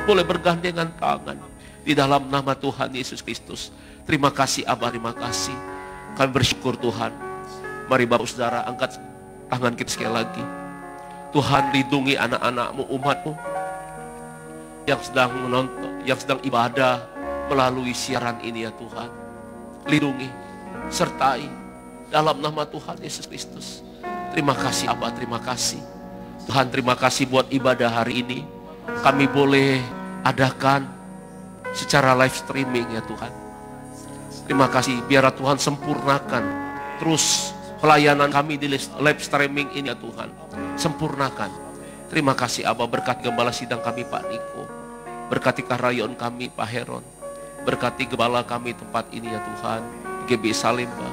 Boleh bergandengan tangan di dalam nama Tuhan Yesus Kristus. Terima kasih Abah, terima kasih. Kami bersyukur Tuhan. Mari Bapak Saudara angkat tangan kita sekali lagi. Tuhan lindungi anak-anak-Mu, umat-Mu yang sedang menonton, yang sedang ibadah melalui siaran ini ya Tuhan. Lindungi, sertai dalam nama Tuhan Yesus Kristus. Terima kasih Abah, terima kasih. Tuhan terima kasih buat ibadah hari ini. Kami boleh adakan secara live streaming ya Tuhan. Terima kasih, biarlah Tuhan sempurnakan terus pelayanan kami di live streaming ini ya Tuhan. Sempurnakan. Terima kasih Abah, berkati gembala sidang kami Pak Niko. Berkati karayon kami Pak Heron. Berkati gembala kami tempat ini ya Tuhan. GB Salimba.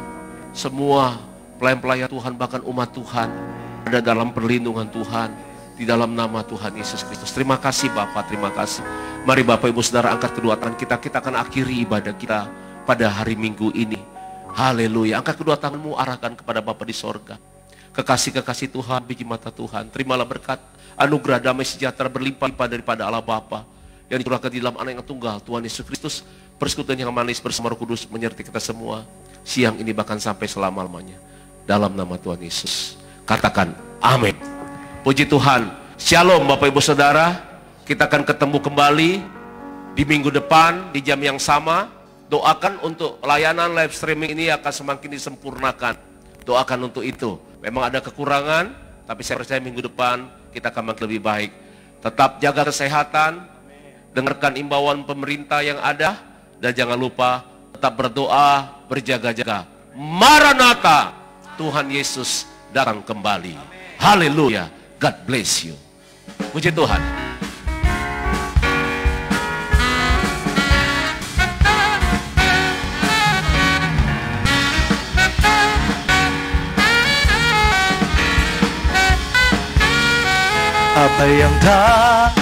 Semua pelayan-pelayan Tuhan, bahkan umat Tuhan ada dalam perlindungan Tuhan. Di dalam nama Tuhan Yesus Kristus. Terima kasih Bapak, terima kasih. Mari Bapak Ibu Saudara angkat kedua tangan kita. Kita akan akhiri ibadah kita pada hari Minggu ini. Haleluya. Angkat kedua tanganmu, arahkan kepada Bapa di sorga. Kekasih-kekasih Tuhan, biji mata Tuhan. Terimalah berkat, anugerah, damai sejahtera berlimpah-limpah daripada Allah Bapa yang dicurahkan di dalam Anak yang tunggal, Tuhan Yesus Kristus. Persekutuan yang manis bersama Roh Kudus menyertai kita semua. Siang ini bahkan sampai selama-lamanya. Dalam nama Tuhan Yesus. Katakan, amin. Puji Tuhan. Shalom Bapak Ibu Saudara. Kita akan ketemu kembali di minggu depan di jam yang sama. Doakan untuk layanan live streaming ini akan semakin disempurnakan. Doakan untuk itu. Memang ada kekurangan, tapi saya percaya minggu depan kita akan makin lebih baik. Tetap jaga kesehatan, dengarkan imbauan pemerintah yang ada, dan jangan lupa tetap berdoa, berjaga-jaga. Maranatha, Tuhan Yesus datang kembali. Haleluya. God bless you. Puji Tuhan. Apa yang tak